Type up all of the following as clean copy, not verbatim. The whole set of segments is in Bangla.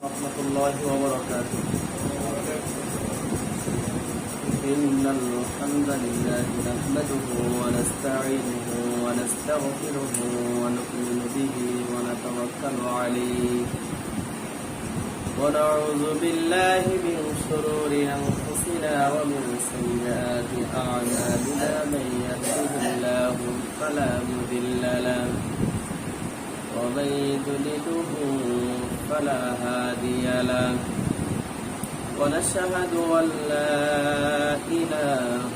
ورحمة الله وبركاته. إن الحمد لله نحمده ونستعينه ونستغفره ونؤمن به ونتوكل عليه ونعوذ بالله من شرور أنفسنا ومن سيئات أعمالنا من يهده الله فلا مضل له ومن يضلله فلا هادي له ونشهد أن لا إله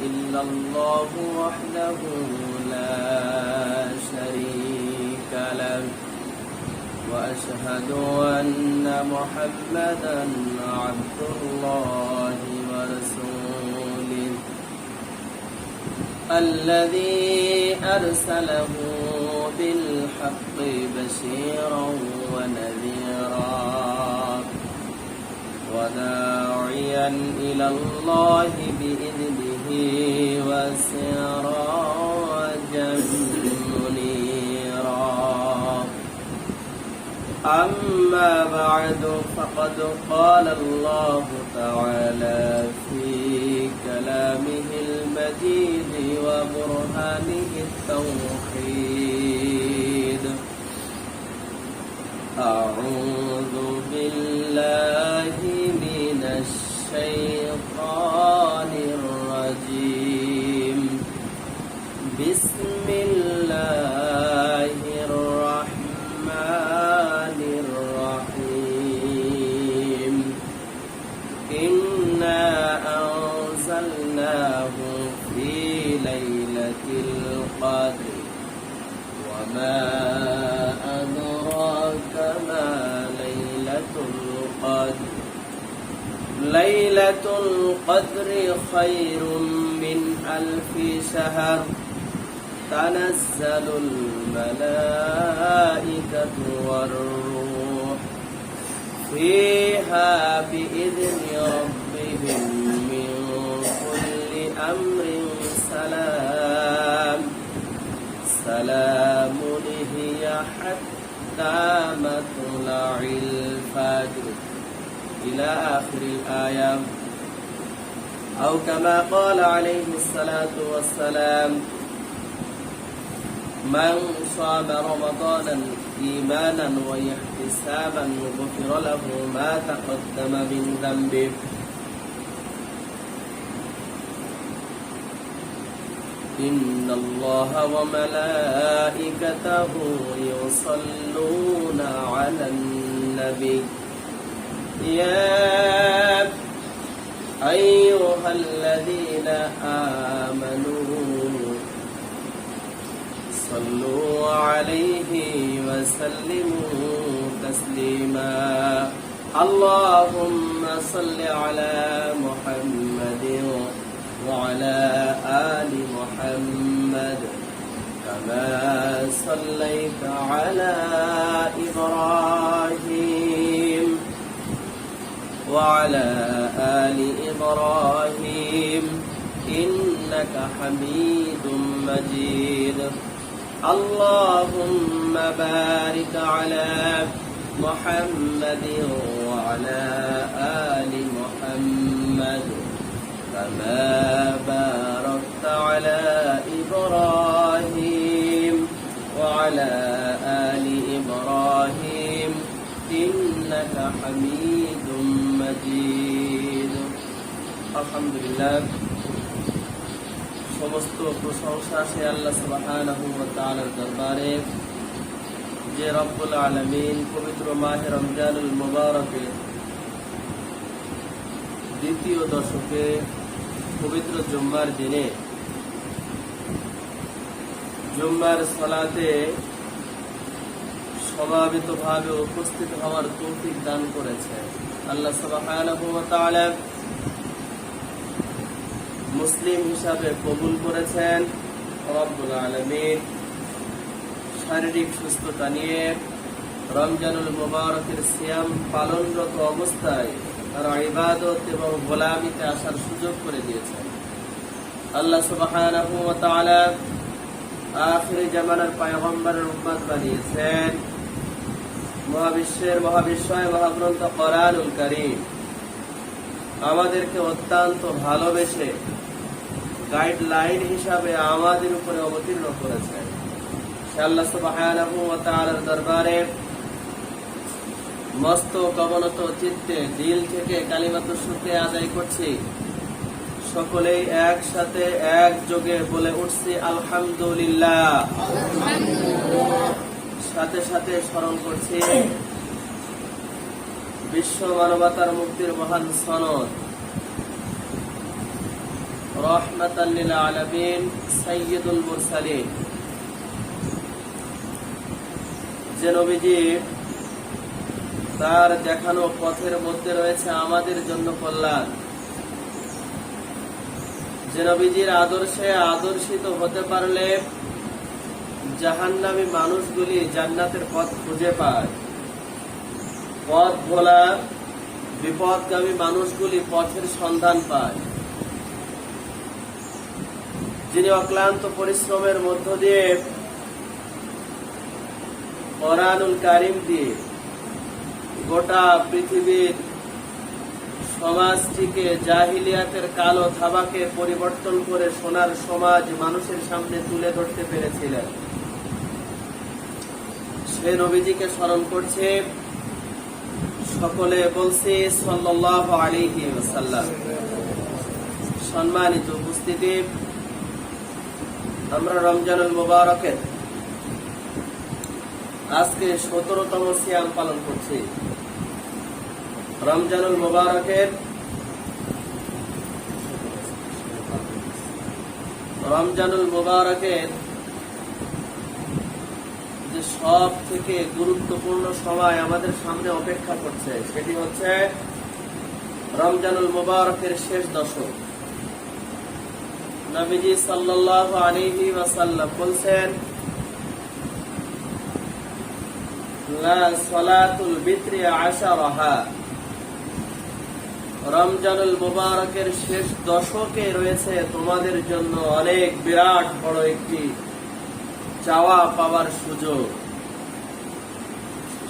إلا الله وحده لا شريك له وأشهد أن محمدا عبد الله ورسوله الذي أرسله بالحق بشيرا ونذيرا وداعيا إلى الله بإذنه وسراجا منيرا. أما بعد فقد قال الله تعالى في كلامه المجيد وبرهانه التوحيد: أعوذ بالله من الشيطان الرجيم. بسم الله الرحمن الرحيم. إنا أنزلناه في ليلة القدر وما أدراك ما ليلة القدر. ليلة القدر خير من 1000 شهر. تنزل الملائكة والروح فيها بإذن ربهم من كل أمر. سلام هي حتى مطلع الفجر إلى آخر الآية. أو كما قال عليه الصلاة والسلام: من صام رمضانا إيمانا واحتسابا غفر له ما تقدم من ذنبه. إن الله وملائكته يصلون على النبي يا أيها الذين آمنوا صلوا عليه وسلموا تسليما. اللهم صل على محمد وعلى آل محمد كما صليت على إبراهيم وعلى آل إبراهيم إنك حميد مجيد. اللهم بارك على محمد وعلى آل محمد كما باركت على إبراهيم وعلى آل إبراهيم إنك حميد مجيد. الحمد لله. সমস্ত প্রশংসা সে আল্লাহ সুবহানাহু ওয়া তাআলার দরবারে, যে রব্বুল আলামিন পবিত্র মাহে রমজানুল মুবারকের দ্বিতীয় দশকে পবিত্র জুম্মার দিনে জুম্মার সালাতে স্বভাবিতভাবে উপস্থিত হওয়ার তৌফিক দান করেছে। আল্লাহ সুবহানাহু ওয়া তাআলা মুসলিম হিসাবে কবুল করেছেন। রব্বুল আলামিন শারীরিক সুস্থতা নিয়ে রমজানুল মুবারকের সিয়াম পালনরত অবস্থায় তার ইবাদত এবং গোলামিতে আসার সুযোগ করে দিয়েছেন। আল্লাহ সুবহানাহু ওয়া তাআলা আখির জামানার পয়গম্বরের উম্মত বানিয়েছেন। মহাবিশ্বের মহাবিশ্বয় মহাগ্রন্থ কোরআনুল কারীম আমাদেরকে অত্যন্ত ভালোবেসে গাইডলাইন হিসাবে আমাদের উপরে অবতীর্ণ করেছেন। আল্লাহ সুবহানাহু ওয়া তাআলার দরবারে মস্তক অবনত চিত্তে দিল থেকে কালিমাতুশ শুকরিয়া আদায় করছি। সকলেই একসাথে একযোগে বলে উঠছি আলহামদুলিল্লাহ। সাথে সাথে স্মরণ করছি বিশ্ব মানবতার মুক্তির মহান সনদ রাহমাতাল লিল আলামিন সাইয়্যিদুল মুরসালিন যে নবীজি তার দেখানো পথের মধ্যে রয়েছে আমাদের জন্য কল্যাণ, যে নবীজির আদর্শে আদর্শিত হতে পারলে জাহান্নামী মানুষগুলি জান্নাতের পথ খুঁজে পায়, পথ ভোলা বিপদগামী মানুষগুলি পথের সন্ধান পায়, যিনি অক্লান্ত পরিশ্রমের মধ্য দিয়ে কোরআনুল কারীম দিয়ে গোটা পৃথিবীর সমাজটিকে জাহিলিয়াতের কালো থাবাকে পরিবর্তন করে সোনার সমাজ মানুষের সামনে তুলে ধরতে পেরেছিলেন। সে নবীজিকে স্মরণ করছে, সকলে বলছে সাল্লাল্লাহু আলাইহি ওয়াসাল্লাম। সম্মানিত উপস্থিতি, আমরা রমজানুল মুবারকের আজকে 17তম সিয়াম পালন করছি। রমজানুল মুবারকের যে সব থেকে গুরুত্বপূর্ণ সময় আমাদের সামনে অপেক্ষা করছে সেটি হচ্ছে রমজানুল মুবারকের শেষ দশক। নবীজি সাল্লাল্লাহু আলাইহি ওয়াসাল্লাম বলছেন, লা সালাতুল বিত্রি আশারাহা, রমজানুল মুবারকের শেষ দশকে রয়েছে তোমাদের জন্য অনেক বিরাট বড় একটি চাওয়া পাওয়ার সুযোগ।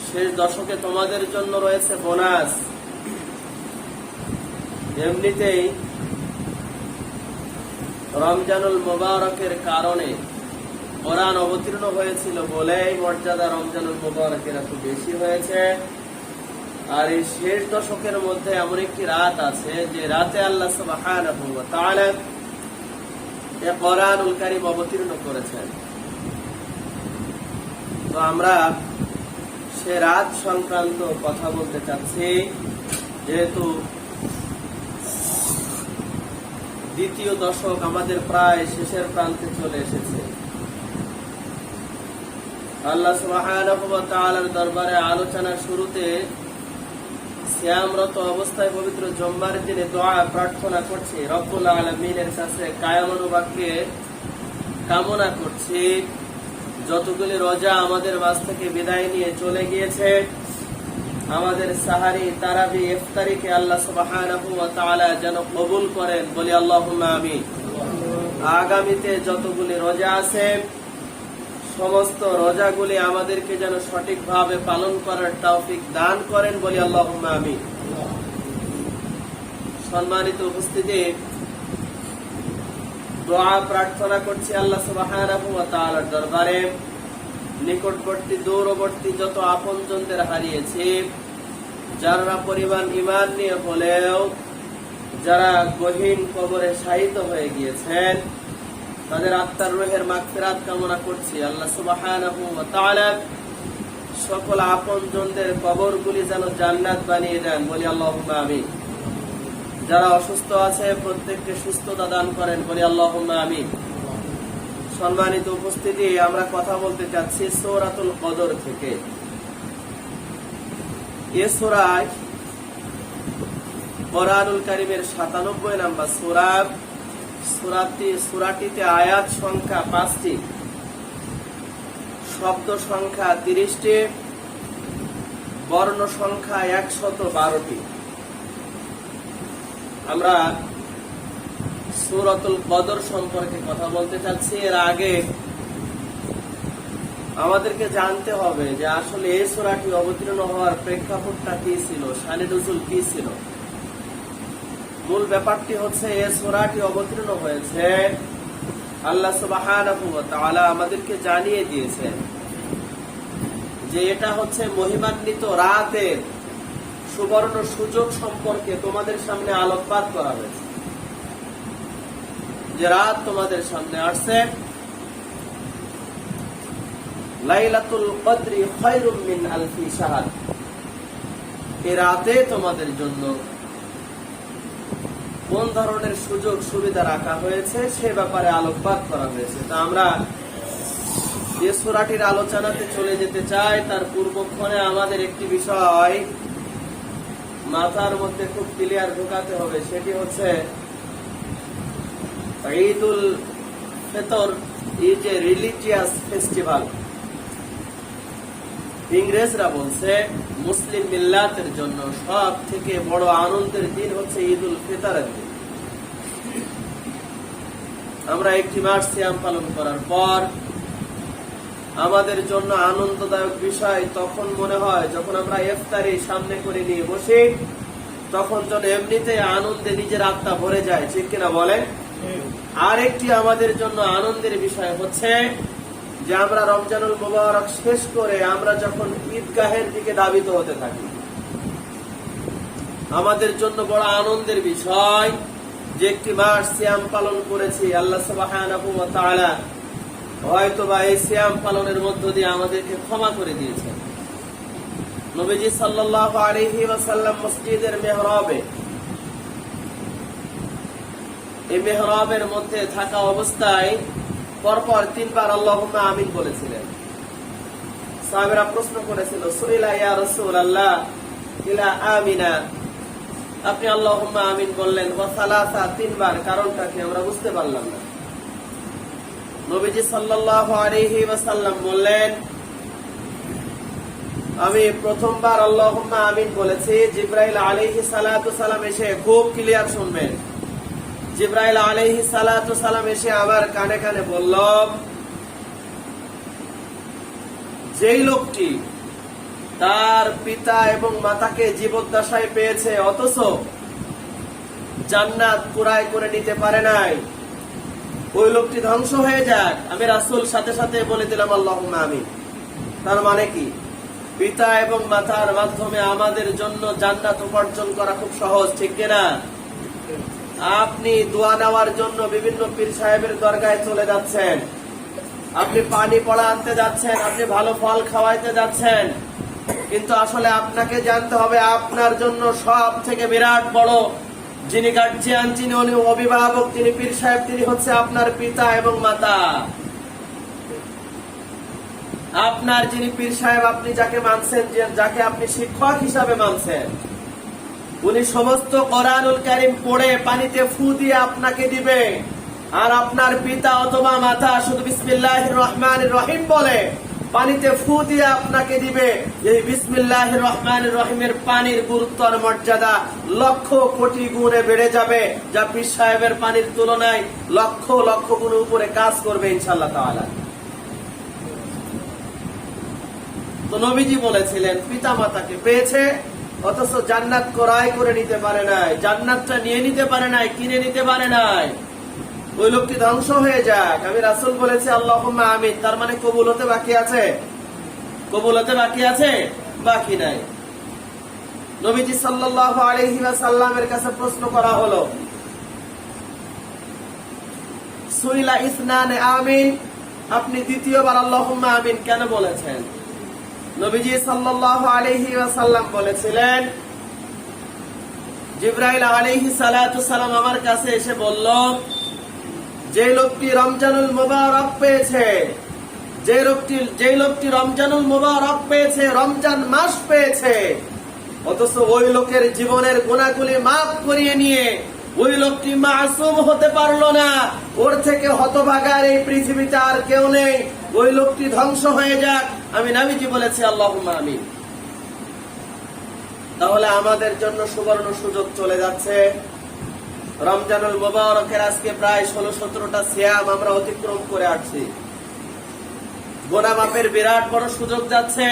শেষ দশকে তোমাদের জন্য রয়েছে বোনাস। এমনিতেই রমজানুল মুবারকের কারণে কোরআন অবতীর্ণ হয়েছিল বলেই মর্যাদা রমজানুল মুবারকের এত বেশি হয়েছে। আর এই শেষ দশকের মধ্যে এমন একটি রাত আছে যে রাতে আল্লাহ সুবহানাহু ওয়া তাআলা এই কোরআনুল কারীম অবতীর্ণ করেছেন। তো আমরা সে রাত সংক্রান্ত কথা বলতে চাচ্ছি, যেহেতু দ্বিতীয় দশক আমাদের প্রায় শেষের প্রান্তে চলে এসেছে। আল্লাহ সুবহানাহু ওয়া তাআলার দরবারে আলোচনার শুরুতে সিয়ামরত অবস্থায় পবিত্র জুম্মার দিনে দোয়া প্রার্থনা করছি, রব্বুল আলামিনের কাছে কায়ামানুবাক্যে কামনা করছি যতগুলি রোজা আমাদের মাঝ থেকে বিদায় নিয়ে চলে গিয়েছে, আমাদের সাহারি তারাবি ইফতারিকে আল্লাহ সুবহানাহু ওয়া তাআলা যেন কবুল করেন, বলি আল্লাহুম্মা আমিন। আগামীতে যতগুলি রোজা আছে সমস্ত রোজাগুলি আমাদেরকে যেন সঠিকভাবে পালন করার তৌফিক দান করেন, বলি আল্লাহুম্মা আমিন। সম্মানিত উপস্থিতি, দোয়া প্রার্থনা করছি আল্লাহ সুবহানাহু ওয়া তাআলার দরবারে নিকটবর্তী দূরবর্তী যত আপনজনদের হারিয়েছি, যারা পরিমাণ ঈমান নিয়ে হলেও যারা গহীন কবরে শায়িত হয়ে গিয়েছেন, তাদের আত্মার রূহের মাগফিরাত কামনা করছি। আল্লাহ সুবহানাহু ওয়া তাআলা সকল আপনজনদের কবরগুলি যেন জান্নাত বানিয়ে দেন, বলি আল্লাহুম্মা আমিন। যারা অসুস্থ আছে প্রত্যেককে সুস্থতা দান করেন, বলি আল্লাহুম্মা আমিন। সম্মানিত উপস্থিতি, আমরা কথা বলতে চাচ্ছি সূরাতুল কদর থেকে। এই সূরায় কোরআনুল কারীমের ৯৭ নম্বর সূরা। সূরাটিতে আয়াত সংখ্যা ৫টি, শব্দ সংখ্যা ৩০টি, বর্ণ সংখ্যা ১১২টি। আমরা সূরাতুল কদর সম্পর্কে কথা বলতে চাচ্ছি। এর আগে আমাদেরকে জানতে হবে যে আসলে এই সূরাটি অবতীর্ণ হওয়ার প্রেক্ষাপটটা কি ছিল, শানে নুজুল কি ছিল। মূল ব্যাপারটি হচ্ছে এই সূরাটি অবতীর্ণ হয়েছে আল্লাহ সুবহানাহু ওয়া তাআলা আমাদেরকে জানিয়ে দিয়েছেন যে এটা হচ্ছে মহিমান্বিত রাতের সুবর্ণ সুযোগ সম্পর্কে তোমাদের সামনে আলোকপাত করা হয়েছে। যে রাত তোমাদের সামনে আসছে, লাইলাতুল কদরি খায়রুম মিন আলফি শাহর, এই রাতে তোমাদের জন্য কোন ধরনের সুযোগ সুবিধা রাখা হয়েছে সে ব্যাপারে আলোকপাত করা হয়েছে। তা আমরা যে সূরাটির আলোচনাতে চলে যেতে চাই তার পূর্বক্ষণে আমাদের একটি বিষয় মাথার মধ্যে খুব ক্লিয়ার ঢোকাতে হবে, সেটি হচ্ছে Eid ul Fitr is a religious festival. ইংরেজরা বলছে মুসলিম মিল্লাতের জন্য সব থেকে বড় আনন্দের দিন হচ্ছে ঈদুল ফিতরের দিন। আমরা একটি মাস সিয়াম পালন করার পর আমাদের জন্য আনন্দদায়ক বিষয় তখন মনে হয় যখন আমরা ইফতারি সামনে করে নিয়ে বসি, তখন যেন এমনিতে আনন্দে নিজের আত্মা ভরে যায়, ঠিক কিনা বলেন? আরেকটি আমাদের জন্য আনন্দের বিষয় হচ্ছে যে আমরা রমজানুল মুবারক শেষ করে আমরা যখন ঈদগাহের দিকে ধাবিত হতে থাকি, আমাদের জন্য বড় আনন্দের বিষয় যে একটি মাস সিয়াম পালন করেছি। আল্লাহ সুবহানাহু ওয়া তাআলা হয়তোবা এই সিয়াম পালনের মধ্য দিয়ে আমাদেরকে ক্ষমা করে দিয়েছেন। নবীজি সাল্লাল্লাহু আলাইহি ওয়াসাল্লাম মসজিদের মেহরাবে, এই মেহরাবের মধ্যে থাকা অবস্থায় পরপর 3 বার আল্লাহুম্মা আমিন বলেছিলেন। সাহাবীরা প্রশ্ন করেছিল, সুইলা ইয়া রাসূলুল্লাহ ইলা আমিনা, আপনি আল্লাহুম্মা আমিন বললেন ওয়া সালাসা 3 বার, কারণটা কি আমরা বুঝতে পারলাম না। নবীজি সাল্লাল্লাহু আলাইহি ওয়াসাল্লাম বললেন, আমি প্রথমবার আল্লাহুম্মা আমিন বলেছি, জিবরাইল আলাইহিস সালাতু সালাম এসে, খুব ক্লিয়ার শুনবেন, জিবরাইল আলাইহিস সালাতু সালাম এসে আমার কানে কানে বলল, যেই লোকটি তার পিতা এবং মাতাকে জীবদ্দশায় পেয়েছে অথচ জান্নাত কুরাই করে নিতে পারে নাই, ওই লোকটি ধ্বংস হয়ে যাক। আমি রাসূল সাথে সাথে বলে দিলাম আল্লাহুম্মা আমিন। তার মানে কি, পিতা এবং মাতার মাধ্যমে আমাদের জন্য জান্নাত উপার্জন করা খুব সহজ, ঠিক কিনা? আপনি দোয়া নেওয়ার জন্য বিভিন্ন পীর সাহেবের দরগায় চলে যাচ্ছেন, আপনি পানি পড়া আনতে যাচ্ছেন, আপনি ভালো ফল খাওয়াইতে যাচ্ছেন, কিন্তু আসলে আপনাকে জানতে হবে আপনার জন্য সব থেকে বিরাট বড় যিনি গার্জিয়ান, যিনি অভিভাবক, তিনি পীর সাহেব, তিনি হচ্ছে আপনার পিতা এবং মাতা। আপনার যিনি পীর সাহেব, আপনি যাকে মানছেন, যাকে আপনি শিক্ষক হিসাবে মানছেন, উনি সমস্ত কোরআনুল কারীম পড়ে পানিতে ফু দিয়ে আপনাকে দিবে, আর আপনার পিতা অথবা মাতা শুধু বিসমিল্লাহির রহমানির রহিম বলে পানিতে ফু দিয়ে আপনাকে দিবে। এই বিসমিল্লাহির রহমানির রহিমের পানির গুরুত্ব আর মর্যাদা লক্ষ কোটি গুণে বেড়ে যাবে, যা পীর সাহেবের পানির তুলনায় লক্ষ লক্ষ গুণ উপরে কাজ করবে ইনশাআল্লাহ তাআলা। তো নবীজি বলেছিলেন, পিতা মাতাকে পেয়েছে অথচ জান্নাত ক্রয় করে নিতে পারে নাই, জান্নাতটা নিয়ে নিতে পারে নাই, কিনে নিতে পারে নাই, ওই লোকটি ধ্বংস হয়ে যাক। আমি রাসূল বলেছি আল্লাহুম্মা আমিন। তার মানে কবুল হতে বাকি আছে? কবুল হতে বাকি আছে? বাকি নাই। নবীজি সাল্লাল্লাহু আলাইহি ওয়াসাল্লামের কাছে প্রশ্ন করা হলো, সুইলা ইসনানে আমিন, আপনি দ্বিতীয়বার আল্লাহুম্মা আমিন কেন বলেছেন? নবীজি সাল্লাল্লাহু আলাইহি ওয়াসাল্লাম বলেছিলেন, জিবরাইল আলাইহিস সালাতু সালাম আমার কাছে এসে বলল, যে লোকটি রমজানুল মুবারক পেয়েছে, যে লোকটি রমজানুল মুবারক পেয়েছে, রমজান মাস পেয়েছে, অথচ ওই লোকের জীবনের গুনাহগুলি মাফ করিয়ে নিয়ে ওই লোকটি মাসুম হতে পারলো না, ওর থেকে হতভাগার এই পৃথিবীতে আর কেউ নেই, ওই লোকটি ধ্বংস হয়ে যাক। আমি নবীজি বলেছি আল্লাহুম্মা আমিন। তাহলে আমাদের জন্য সুবর্ণ সুযোগ চলে যাচ্ছে। রমজানুল মুবারকের আজকে প্রায় 16-17টা সিয়াম আমরা অতিক্রম করে আসছি। গুনাহ মাফের বিরাট বড় সুযোগ যাচ্ছে।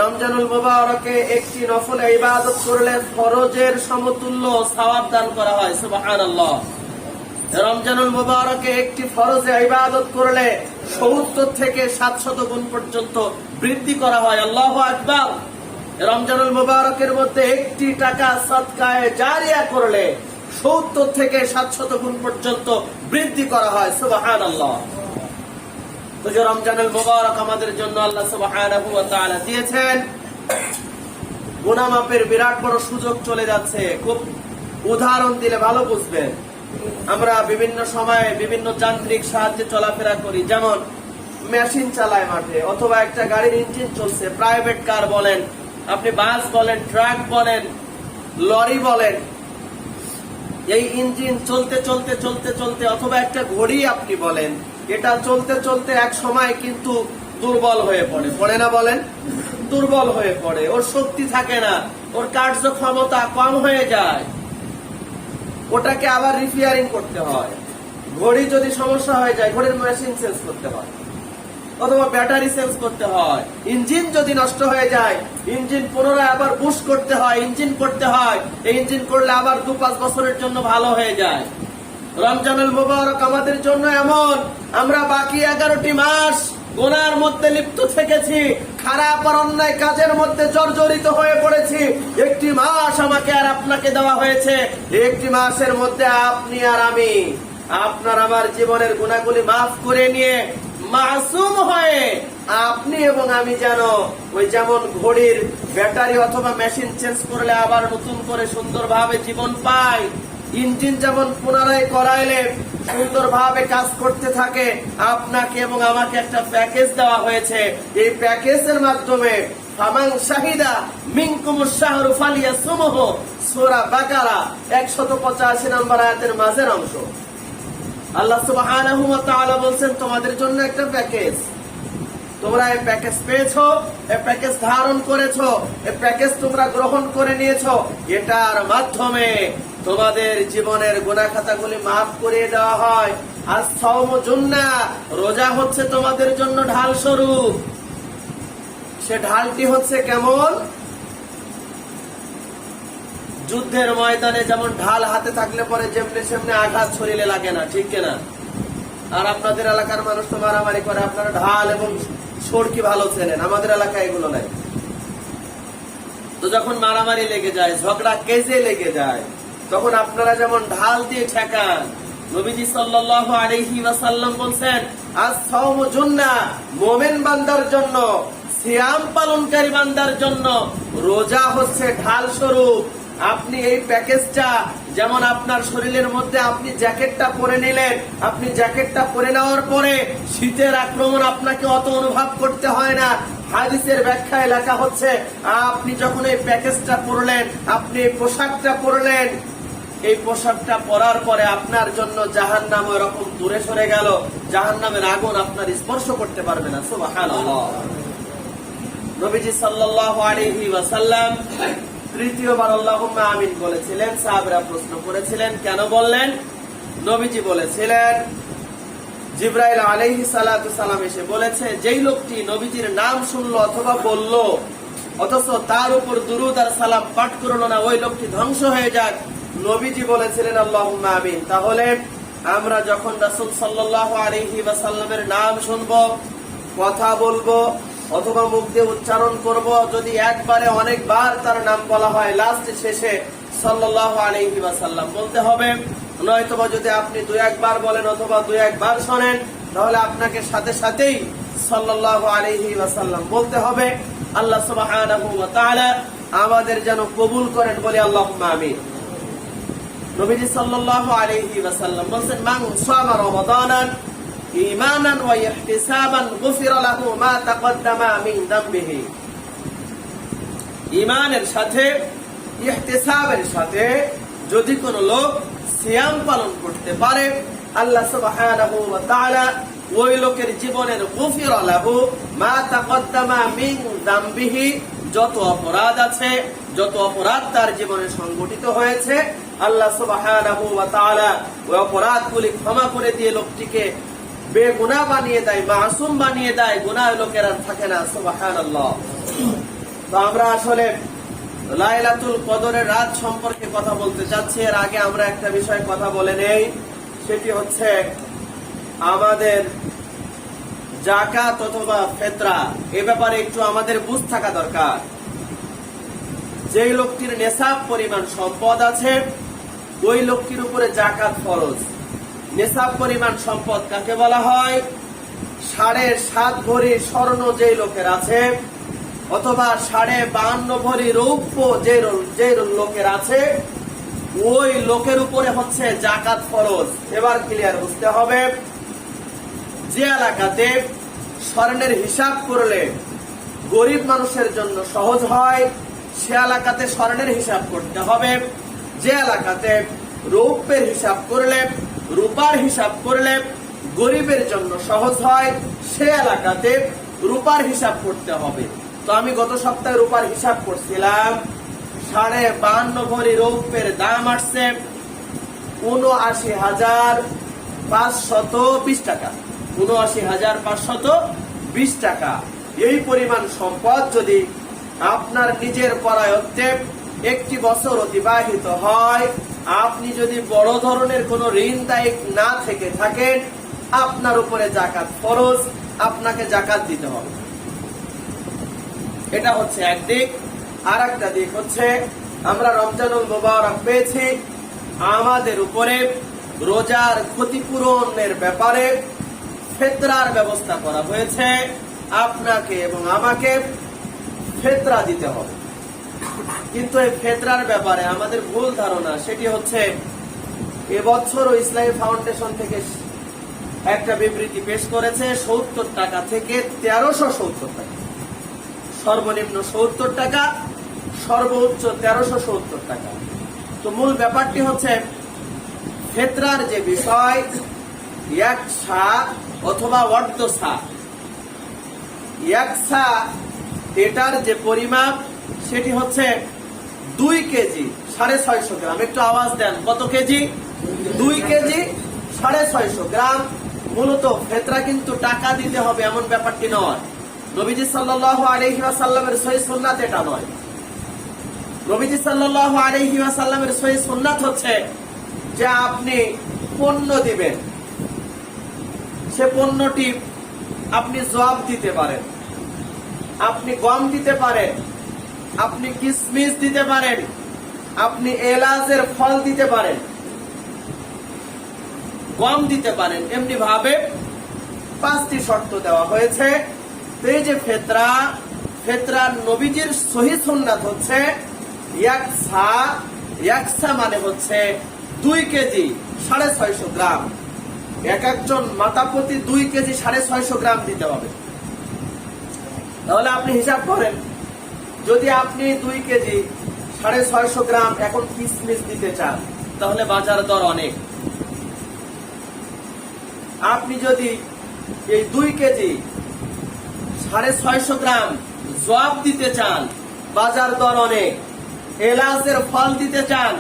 রমজানুল মুবারকে একটি নফল ইবাদত করলে ফরজের সমতুল্য সওয়াব দান করা হয়। সুবহানাল্লাহ। রমজানুল মুবারকে একটি ফরজে ইবাদত করলে ৭০ থেকে ৭০০ গুণ পর্যন্ত বৃদ্ধি করা হয়। আল্লাহু আকবার। রমজানুল মুবারকের মধ্যে একটি টাকা সাদকায়ে জারিয়া করলে ৭০ থেকে ৭০০ গুণ পর্যন্ত বৃদ্ধি করা হয়। সুবহানাল্লাহ। তো যে রমজানুল মুবারক আমাদের জন্য আল্লাহ সুবহানাহু ওয়া তাআলা দিয়েছেন, গুনাহ মাফের বিরাট বড় সুযোগ চলে যাচ্ছে। খুব উদাহরণ দিলে ভালো বুঝবেন। আমরা বিভিন্ন সময়ে বিভিন্ন যান্ত্রিক সাহায্যে চলাফেরা করি, যেমন মেশিন চালায় মাঠে, অথবা একটা গাড়ির ইঞ্জিন চলছে, প্রাইভেট কার বলেন, আপনি বাস বলেন, ট্রাক বলেন, লরি বলেন, এই ইঞ্জিন চলতে চলতে চলতে চলতে, অথবা একটা ঘড়ি আপনি বলেন, এটা চলতে চলতে এক সময় কিন্তু দুর্বল হয়ে পড়ে, পড়ে না বলেন? দুর্বল হয়ে পড়ে, ওর শক্তি থাকে না, ওর কার্যক্ষমতা কম হয়ে যায়, ওটাকে আবার রিপেয়ারিং করতে হয়। ঘড়ি যদি সমস্যা হয়ে যায়, ঘড়ির মেশিন চেঞ্জ করতে হয়, অথবা ব্যাটারি চেঞ্জ করতে হয়। ইঞ্জিন যদি নষ্ট হয়ে যায়, ইঞ্জিন পুনরায় আবার বুশ করতে হয়, ইঞ্জিন করতে হয়। এই ইঞ্জিন করলে আবার ২-৫ বছরের জন্য ভালো হয়ে যায়। রমজানুল মুবারক আমাদের জন্য এমন, আমরা বাকি 11টি মাস গুনার মধ্যে লিপ্ত থেকেছি, খারাপ আর অন্যায় কাজের মধ্যে জর্জরিত হয়ে পড়েছি। একটি মাস আমাকে আর আপনাকে দেওয়া হয়েছে, একটি মাসের মধ্যে আপনি আর আমি আপনার আমার জীবনের গুনাহগুলি মাফ করে নিয়ে মাসুম হয়ে আপনি এবং আমি যেন ওই যেমন ঘড়ির ব্যাটারি অথবা মেশিন চেঞ্জ করলে আবার নতুন করে সুন্দরভাবে জীবন পাই, ইঞ্জিন যেমন পুনরায় করাইলে সুন্দরভাবে কাজ করতে থাকে, আপনাকে এবং আমাকে একটা প্যাকেজ দেওয়া হয়েছে। এই প্যাকেজের মাধ্যমে ফামান শাহিদা মিনকুমুশ শাহরু ফালিয়াসুমহু, সূরা বাকারা ১৮৫ নম্বর আয়াতের মাঝের অংশ। আল্লাহ সুবহানাহু ওয়া তাআলা বলছেন, তোমাদের জন্য একটা প্যাকেজ, তোমরা এই প্যাকেজ পেয়েছো, এই প্যাকেজ ধারণ করেছো, এই প্যাকেজ তোমরা গ্রহণ করে নিয়েছো। এটার মাধ্যমে তোমাদের জীবনের গুনাহ খাতাগুলি মাফ করে দেওয়া হয়। আর সাওমু জুন্নাহ, রোজা হচ্ছে তোমাদের জন্য ঢাল স্বরূপ। সে ঢালটি হচ্ছে কেমন? যুদ্ধের ময়দানে যেমন ঢাল হাতে থাকলে পরে যেমনি সেমনি আঘাত শরীরে লাগে না, ঠিক কিনা? আর আপনাদের এলাকার মানুষ তো মারামারি করে, আপনারা ঢাল এবং সরকি ভালো চেনেন, আমাদের এলাকায় এগুলো নাই। তো যখন মারামারি লেগে যায়, ঝগড়া কেজে লেগে যায়, তখন আপনারা যেমন ঢাল দিয়ে ঠেকান, নবীজি সাল্লাল্লাহু আলাইহি ওয়াসাল্লাম বলছেন, আস-সাওমু জুন্নাহ, মুমিন বান্দার জন্য, সিয়াম পালনকারী বান্দার জন্য রোজা হচ্ছে ঢাল স্বরূপ। আপনি এই প্যাকেজটা যেমন আপনার শরীরের মধ্যে আপনি জ্যাকেটটা পরে নিলেন, আপনি জ্যাকেটটা পরে নেওয়ার পরে শীতের আক্রমণ আপনাকে অত অনুভব করতে হয় না। হাদিসের ব্যাখ্যায় লেখা হচ্ছে, আপনি যখন এই প্যাকেজটা পরলেন, আপনি এই পোশাকটা পরলেন, এই পোশাকটা পরার পরে আপনার জন্য জাহান্নাম এরকম দূরে সরে গেল, জাহান্নামের আগুন আপনার স্পর্শ করতে পারবে না। সুবহানাল্লাহ। নবীজি সাল্লাল্লাহু আলাইহি ওয়াসাল্লাম তৃতীয়বার আল্লাহুম্মা আমিন বলেছিলেন। সাহাবারা প্রশ্ন করেছিলেন, কেন বললেন? নবীজি বলেছিলেন, জিবরাইল আলাইহিস সালাতু সালাম এসে বলেছে, যেই লোকটি নবীজির নাম শুনলো অথবা বলল, অথচ তার উপর দুরূদ আর সালাম পাঠ করলো না, ওই লোকটি ধ্বংস হয়ে যাক। নবীজি বলেছিলেন আল্লাহুম্মা আমিন। তাহলে আমরা যখন রাসূল সাল্লাল্লাহু আলাইহি ওয়াসাল্লামের নাম শুনবো, কথা বলবো, অথবা মুখ দিয়ে উচ্চারণ করব, যদি একবারে অনেকবার তার নাম বলা হয়, লাস্ট শেষে সাল্লাল্লাহু আলাইহি ওয়াসাল্লাম বলতে হবে। নয়তোবা যদি আপনি ২-১ বার বলেন অথবা ২-১ বার শোনেন, তাহলে আপনাকে সাথে সাথেই সাল্লাল্লাহু আলাইহি ওয়াসাল্লাম বলতে হবে। আল্লাহ সুবহানাহু ওয়া তাআলা আমাদের যেন কবুল করেন, বলি আল্লাহুম্মা আমিন। নবীজি সাল্লাল্লাহু আলাইহি ওয়াসাল্লাম বলেন, মান সামা রমাদানান ঈমানান ওয়া ইহতিসাবান গুফিরা লাহু মা তাকদ্দামা মিন যামবিহি। ঈমানের সাথে, ইহতিসাবের সাথে যদি কোনো লোক সিয়াম পালন করতে পারে, আল্লাহ সুবহানাহু ওয়া তাআলা ওই লোকের জীবনের গুফিরা লাহু মা তাকদ্দামা মিন যামবিহি, যত অপরাধ আছে, যত অপরাধ তার জীবনে সংঘটিত হয়েছে, আল্লাহ সুবহানাহু ওয়া তাআলা ওই অপরাধগুলি ক্ষমা করে দিয়ে লোকটিকে বেগুনাহ বানিয়ে দেয়, মাসুম বানিয়ে দেয়, গুনাহ লোকের আর থাকে না। সুবহানাল্লাহ। তো আমরা আসলে লাইলাতুল কদরের রাত সম্পর্কে কথা বলতে চাচ্ছি। এর আগে আমরা একটা বিষয়ে কথা বলে নেই, সেটি হচ্ছে আমাদের যাকাত অথবা ফিতরা। এ ব্যাপারে একটু আমাদের বুঝ থাকা দরকার। যেই লোকটির নেসাব পরিমাণ সম্পদ আছে ওই লোকটির উপরে যাকাত ফরজ। নেসাব পরিমাণ সম্পদ কাকে বলা হয়? 7.5 ভরি স্বর্ণ যেই লোকের আছে অথবা 52.5 ভরি রৌপ্য যে লোকের আছে ওই লোকের উপরে হচ্ছে যাকাত ফরজ। এবার ক্লিয়ার বুঝতে হবে। যে এলাকাতে স্বর্ণের হিসাব করলে গরিব মানুষের জন্য সহজ হয় সে এলাকাতে স্বর্ণের হিসাব করতে হবে। যে এলাকাতে রৌপ্যের হিসাব করলে, রূপার হিসাব করলে গরিবের জন্য সহজ হয় সে এলাকাতে রূপার হিসাব করতে হবে। তো আমি গত সপ্তাহে রূপার হিসাব করছিলাম। 52.5 ভরি রৌপ্যের দাম আসছে ৭৯,৫২০ টাকা। ৭৯,৫২০ টাকা। এই পরিমাণ সম্পদ যদি আপনার নিজের পরায়ত্তে একটি বছর অতিবাহিত হয়, আপনি যদি বড় ধরনের কোনো ঋণ দায়িত্ব না থেকে থাকেন, আপনার উপরে যাকাত ফরজ, আপনাকে যাকাত দিতে হবে। এটা হচ্ছে একদিক। আর একটা দিক হচ্ছে আমরা রমজানুল মুবারক পেয়েছি, আমাদের উপরে রোজার ক্ষতিপূরণের ব্যাপারে ফিতরার ব্যবস্থা করা হয়েছে। আপনাকে এবং আমাকে ফিতরা দিতে হবে। কিন্তু এই ফিতরার ব্যাপারে আমাদের ভুল ধারণা, সেটি হচ্ছে এবছর ইসলামী ফাউন্ডেশন থেকে একটা বিবৃতি পেশ করেছে 70 টাকা থেকে 1370 টাকা। সর্বনিম্ন 70 টাকা, সর্বোচ্চ 1370 টাকা। তো মূল ব্যাপারটি হচ্ছে ফিতরার যে বিষয়, এক সা অথবা অর্ধ সা, এক সা এটার যে পরিমাপ সেটি হচ্ছে 2 কেজি 650 গ্রাম। একটু আওয়াজ দেন, কত কেজি? 2 কেজি 650 গ্রাম। মূলত ফিতরা কিন্তু টাকা দিতে হবে এমন ব্যাপারটি নয়। নবীজি সাল্লাল্লাহু আলাইহি ওয়াসাল্লামের সহিহ সুন্নাত এটা নয়। নবীজি সাল্লাল্লাহু আলাইহি ওয়াসাল্লামের সহিহ সুন্নাত হচ্ছে যে আপনি পণ্য দিবেন, সে পণ্যটি আপনি জব দিতে পারেন, আপনি গম দিতে পারেন, আপনি কিশমিশ দিতে পারেন, আপনি এলাচের ফল দিতে পারেন, গম দিতে পারেন। এমনি ভাবে 5টি শর্ত দেওয়া হয়েছে। এই যে ফিতরা, ফিতরার নবীজির সহিহ সুন্নাত হচ্ছে এক সা মানে হচ্ছে 2 কেজি 650 গ্রাম। এক একজন মাথা প্রতি 2 কেজি 650 গ্রাম দিতে হবে। তাহলে আপনি হিসাব করেন, যদি আপনি 2 কেজি 650 গ্রাম এখন কিশমিশ দিতে চান তাহলে বাজার দর অনেক। আপনি যদি এই 2 কেজি 650 গ্রাম জব দিতে চান বাজার দর অনেক। এলাচের ফল দিতে চান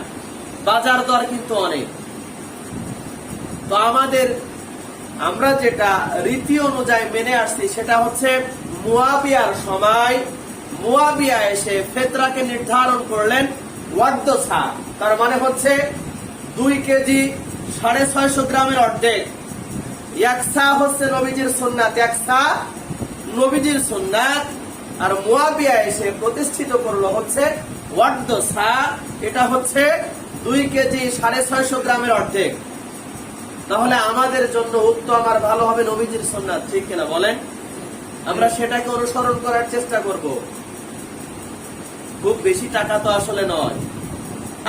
বাজার দর কিন্তু অনেক। তো আমরা যেটা রীতি অনুযায়ী মেনে আসছি সেটা হচ্ছে মুয়াবিয়ার সময় মুয়াবিয়া এসে ফিতরাকে নির্ধারণ করলেন ওয়ার্দ সা, তার মানে হচ্ছে 2 কেজি 650 গ্রামের অর্ধেক। এক সা হচ্ছে নবীজির সুন্নাত, এক সা নবীজির সুন্নাত। আর মুয়াবিয়া এসে প্রতিষ্ঠিত করলো হচ্ছে ওয়ার্দ সা, এটা হচ্ছে 2 কেজি 650 গ্রামের অর্ধেক। তাহলে আমাদের জন্য উত্তম আর ভালো হবে নবীজির সুন্নাত, ঠিক কিনা বলেন? আমরা সেটাকে অনুসরণ করার চেষ্টা করব। খুব বেশি টাকা তো আসলে নয়।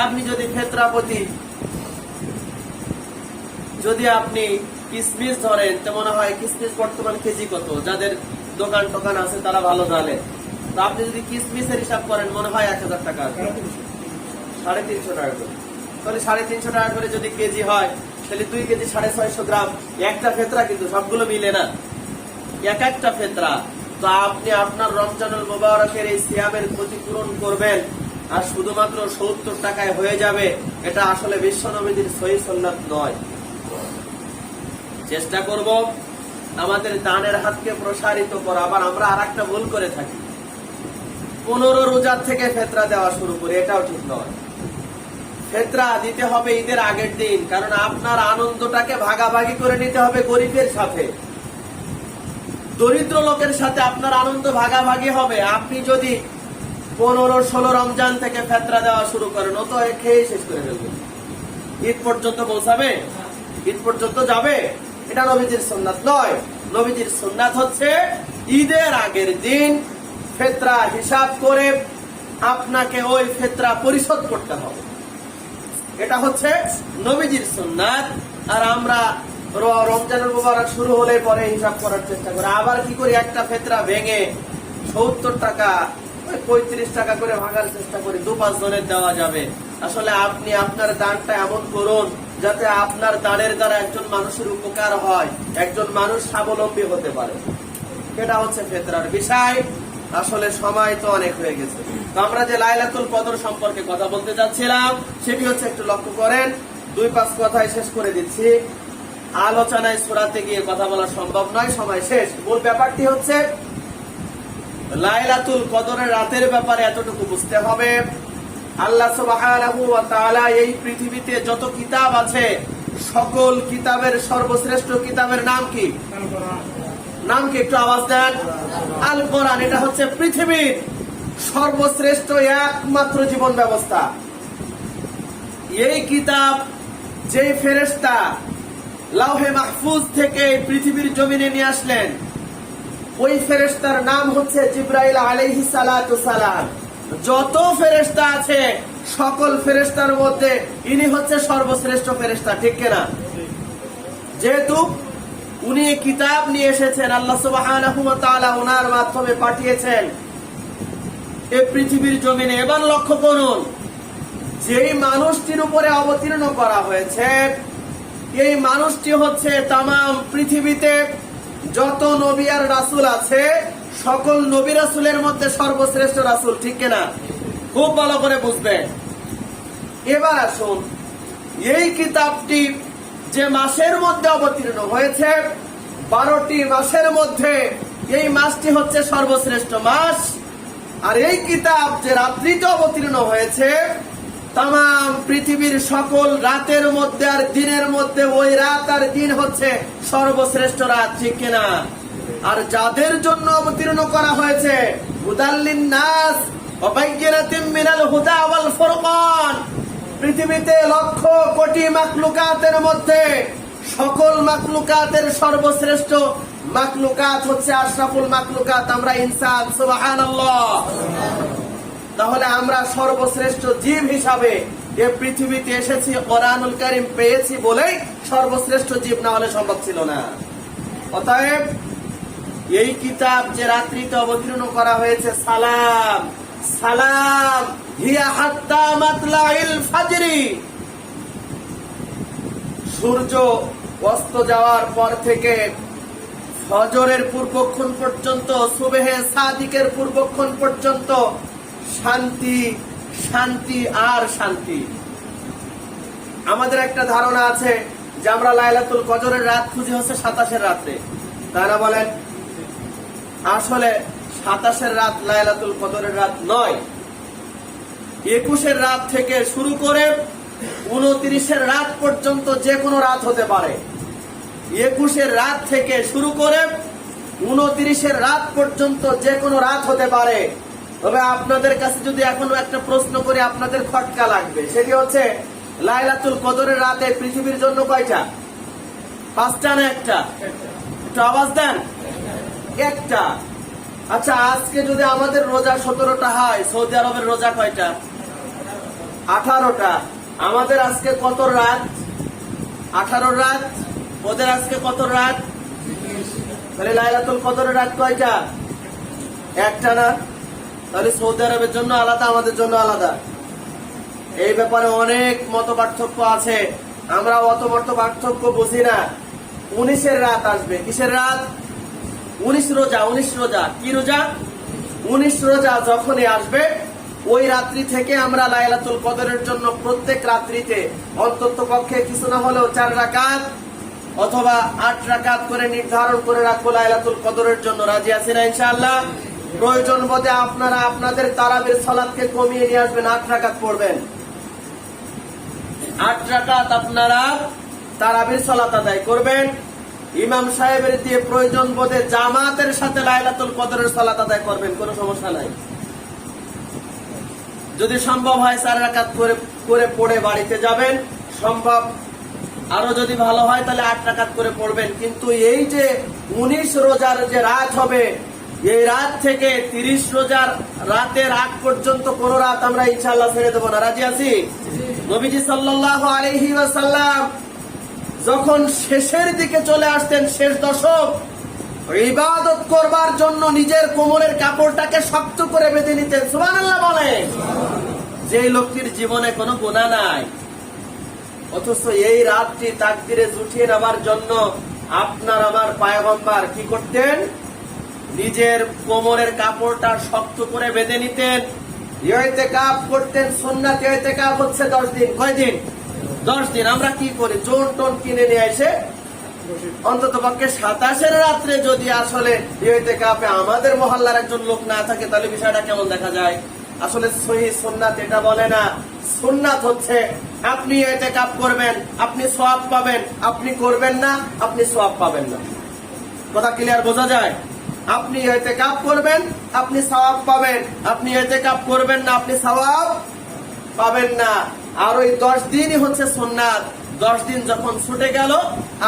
আপনি যদি ফিতরা প্রতি যদি আপনি কিশমিশ ধরেন, তো মনে হয় কিশমিশ বর্তমান কেজি কত, যাদের দোকান টোকান আছে তারা ভালো জানে। তো আপনি যদি কিশমিশের হিসাব করেন মনে হয় 1000 টাকা, 350 টাকা করে। তাহলে 350 টাকা করে যদি কেজি হয় তাহলে 2 কেজি 650 গ্রাম একটা ফিতরা, কিন্তু সবগুলো মিলে না, এক একটা ফিতরা। তো আপনি আপনার রমজানুল মুবারকের এই সিয়ামের ক্ষতিপূরণ করবেন আর শুধুমাত্র 70 টাকায় হয়ে যাবে, এটা আসলে বিশ্ব নবীর সহিহ সুন্নাত নয়। চেষ্টা করব আমাদের ডানের হাতকে প্রসারিত করা। আবার আমরা আর একটা ভুল করে থাকি, 15 রোজার থেকে ফেতরা দেওয়া শুরু করি, এটাও ঠিক নয়। ফেতরা দিতে হবে ঈদের আগের দিন, কারণ আপনার আনন্দটাকে ভাগাভাগি করে নিতে হবে গরিবের সাথে, দরিদ্র লোকের সাথে আপনার আনন্দ ভাগাভাগি হবে। আপনি যদি 15-16 রমজান থেকে ফেতরা দেওয়া শুরু করেন, ও তো খেয়ে শেষ করে ফেলবে, ঈদ পর্যন্ত পৌঁছাবে, ঈদ পর্যন্ত যাবে। এটা নবীজির সুন্নাত নয়। নবীজির সুন্নাত হচ্ছে ঈদের আগের দিন ফেতরা হিসাব করে আপনাকে ওই ফেতরা পরিশোধ করতে হবে, এটা হচ্ছে নবীজির সুন্নাত। আর আমরা রমজানের মুবারক শুরু হলে পরে হিসাব করার চেষ্টা করি। আবার কি করি, একটা ফেতরা ভেঙে 70 টাকা 35 টাকা করে ভাঙার চেষ্টা করি, 2-5 জনের দেওয়া যাবে। আসলে আপনি আপনার দানটা এমন করুন যাতে আপনার দানের দ্বারা একজন মানুষের উপকার হয়, একজন মানুষ স্বাবলম্বী হতে পারে। এটা হচ্ছে ফেতরার বিষয়। আসলে সময় তো অনেক হয়ে গেছে, তো আমরা যে লাইলাতুল কদর সম্পর্কে কথা বলতে যাচ্ছিলাম সেটি হচ্ছে, একটু লক্ষ্য করেন, 2-5 কথায় শেষ করে দিচ্ছি। আলোচনায় সূরাতে গিয়ে কথা বলা সম্ভব নয়, সময় শেষ। মূল ব্যাপারটি হচ্ছে লাইলাতুল কদরের রাতের ব্যাপারে এতটুকু বুঝতে হবে, আল্লাহ সুবহানাহু ওয়া তাআলা এই পৃথিবীতে যত কিতাব আছে সকল কিতাবের সর্বশ্রেষ্ঠ কিতাবের নাম কি? নাম কি? একটু আওয়াজ দেন। আল কোরআন। এটা হচ্ছে পৃথিবীর সর্বশ্রেষ্ঠ একমাত্র জীবন ব্যবস্থা। এই কিতাব যেই ফেরেশতা লাউহে মাহফুজ থেকে পৃথিবীর জমিনে নিয়ে আসলেন, ওই ফেরেশতার নাম হচ্ছে জিবরাইল আলাইহিস সালাতু সালাম। যত ফেরেশতা আছে সকল ফেরেশতার মধ্যে ইনি হচ্ছে সর্বশ্রেষ্ঠ ফেরেশতা, ঠিক কিনা? যেহেতু উনি কিতাব নিয়ে এসেছেন, আল্লাহ সুবহানাহু ওয়া তাআলা ওনার মাধ্যমে পাঠিয়েছেন এই পৃথিবীর জমিনে। এবার লক্ষ্য করুন, যেই মানুষটির উপরে অবতীর্ণ করা হয়েছে এই মানুষটি হচ্ছে তামাম পৃথিবীতে যত নবী আর রাসূল আছে সকল নবী রাসূলের মধ্যে সর্বশ্রেষ্ঠ রাসূল, ঠিক কিনা? খুব ভালো করে বুঝবেন। এবার আসুন, এই কিতাবটি যে মাসের মধ্যে অবতীর্ণ হয়েছে, 12টি মাসের মধ্যে এই মাসটি হচ্ছে সর্বশ্রেষ্ঠ মাস। আর এই কিতাব যে রাত্রিতে অবতীর্ণ হয়েছে, তামাম পৃথিবীর সকল রাতের মধ্যে আর দিনের মধ্যে ওই রাত আর দিন হচ্ছে সর্বশ্রেষ্ঠ রাত, ঠিক কিনা? আর যাদের জন্য অবতীর্ণ করা হয়েছে, হুদাল লিন-নাস ওয়া বাইয়িনাতিন মিনাল হুদা ওয়াল ফুরকান, পৃথিবীতে লক্ষ কোটি মাখলুকাতের মধ্যে সকল মাখলুকাতের সর্বশ্রেষ্ঠ মাখলুকাত হচ্ছে আশরাফুল মাখলুকাত, আমরা ইনসান। সুবহানাল্লাহ। তাহলে আমরা সর্বশ্রেষ্ঠ জীব হিসাবে এই পৃথিবীতে এসেছি, কোরআনুল কারীম পেয়েছি বলেই সর্বশ্রেষ্ঠ জীব, না হলে সম্ভব ছিল না। অতএব এই কিতাব যে রাত্রিতে অবতীর্ণ করা হয়েছে, সালাম সালাম হিয়া হাত্তা মাতলাইল ফাজরি, সূর্য অস্ত যাওয়ার পর থেকে ফজরের পূর্বক্ষণ পর্যন্ত, সুবহে সাদিকের পূর্বক্ষণ পর্যন্ত শান্তি শান্তি আর শান্তি। আমাদের একটা ধারণা আছে যে আমরা লাইলাতুল কদরের রাত খুঁজি হচ্ছে 27-এর রাতে, তাই না বলেন? আসলে 27-এর রাত লাইলাতুল কদরের রাত নয়। 21-এর রাত থেকে শুরু করে 29-এর রাত পর্যন্ত যে কোনো রাত হতে পারে। 21-এর রাত থেকে শুরু করে 29-এর রাত পর্যন্ত যে কোনো রাত হতে পারে। তবে আপনাদের কাছে যদি এখনো একটা প্রশ্ন করি, আপনাদের খটকা লাগবে, সেটি হচ্ছে লাইলাতুল কদরের রাতে পৃথিবীর জন্য কয়টা? 5টা না 1টা? একটু আওয়াজ দেন। 1টা। আচ্ছা, আজকে যদি আমাদের রোজা 17টা হয়, সৌদি আরবের রোজা কয়টা? 18টা। আমাদের আজকে কত রাত? 18 রাত। ওদের আজকে কত রাত? তাহলে লাইলাতুল কদরের রাত কয়টা? 1টা না? তাহলে সৌদি আরবের জন্য আলাদা, আমাদের জন্য আলাদা। এই ব্যাপারে অনেক মত পার্থক্য আছে, আমরা অত মত পার্থক্য বুঝি না। 19-এর রাত আসবে। কিসের রাত? 19 রোজা। 19 রোজা কি রোজা? 19 রোজা যখনই আসবে, ওই রাত্রি থেকে আমরা লাইলাতুল কদরের জন্য প্রত্যেক রাত্রিতে অন্তত পক্ষে কিছু না হলেও 4 রাকাত অথবা 8 রাকাত করে নির্ধারণ করে রাখবো লাইলাতুল কদরের জন্য। রাজি আছেন ইনশাআল্লাহ? প্রয়োজন বোধে আপনারা আপনাদের তারাবির সালাতকে কমিয়ে নিয়ে আসবেন, 8 রাকাত পড়বেন। 8 রাকাত আপনারা তারাবির সালাত আদায় করবেন। ইমাম সাহেবের দিয়ে প্রয়োজন বোধে জামাতের সাথে লাইলাতুল কদরের সালাত আদায় করবেন, কোনো সমস্যা নাই। যদি সম্ভব হয় 4 রাকাত করে পড়ে বাড়িতে যাবেন, সম্ভব আরো যদি ভালো হয় তাহলে 8 রাকাত করে পড়বেন। কিন্তু এই যে 19 রোজার যে রাত হবে, এই রাত থেকে 30 রোজার রাতের আগ পর্যন্ত কোন রাত আমরা ইনশাআল্লাহ ছেড়ে দেব না। রাজি আছি? নবীজি সাল্লাল্লাহু আলাইহি ওয়াসাল্লাম যখন শেষের দিকে চলে আসতেন, শেষ দশক, ইবাদত করবার জন্য নিজের কোমরের কাপড়টাকে শক্ত করে বেঁধে নিতেন। সুবহানাল্লাহ বলেন। যে লোকটির জীবনে কোনো গুনাহ নাই, অথচ এই রাতটি তাকদীরে জুটিয়ে নেবার জন্য আপনার আমার পয়গম্বর কি করতেন? নিজের কোমরের কাপড়টা শক্ত করে বেঁধে নিতেন, ইতিকাফ করতেন। সুন্নাত ইতিকাফ হচ্ছে 10 দিন। কয় দিন? 10 দিন। আমরা কি করি? জোন টোন কিনে নিয়ে এসে অন্তত পক্ষে 27-এর রাত্রে যদি আসলে ইতিকাফে আমাদের মহল্লার একজন লোক না থাকে, তাহলে বিষয়টা কেমন দেখা যায়? আসলে সহিহ সুন্নাত এটা বলে না। সুন্নাত হচ্ছে আপনি ইতিকাফ করবেন, আপনি সওয়াব পাবেন, আপনি করবেন না, আপনি সওয়াব পাবেন না। কথা ক্লিয়ার বোঝা যায়? আপনি ইতিকাফ করবেন, আপনি সওয়াব পাবেন, আপনি ইতিকাফ করবেন না, আপনি সওয়াব পাবেন না। আর ওই 10 দিনই হচ্ছে সুন্নাত। 10 দিন যখন ছুটে গেল,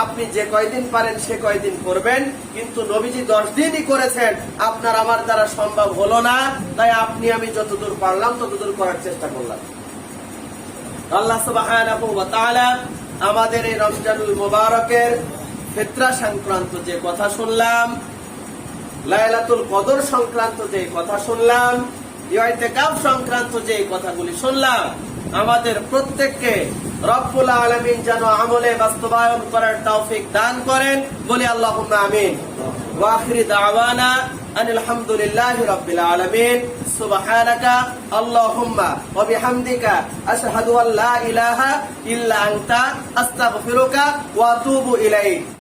আপনি যে কয়দিন পারেন সে কয়দিন করবেন। কিন্তু নবীজি 10 দিনই করেছেন, আপনার আমার দ্বারা সম্ভব হলো না, তাই আপনি আমি যতদূর পারলাম ততদূর করার চেষ্টা করলাম। আল্লাহ সুবহানাহু ওয়া তাআলা আমাদের এই রমজানুল মুবারকের ফিতরা সংক্রান্ত যে কথা শুনলাম, লাইলাতুল কদর সংক্রান্ত যে কথা শুনলাম, ইতিকাফ সংক্রান্ত যে কথাগুলি শুনলাম, আমাদের প্রত্যেককে রব্বুল আলামিন যেন আমলে বাস্তবায়ন করার তৌফিক দান করেন। বলি আল্লাহুম্মা আমিন। ওয়া আখিরি দাওয়ানা আনিল হামদুলিল্লাহি রাব্বিল আলামিন। সুবহানাকা আল্লাহুম্মা ওয়া বিহামদিকা আশহাদু আল্লা ইলাহা ইল্লা আনতা আস্তাগফিরুকা ওয়া আতুবু ইলাইক।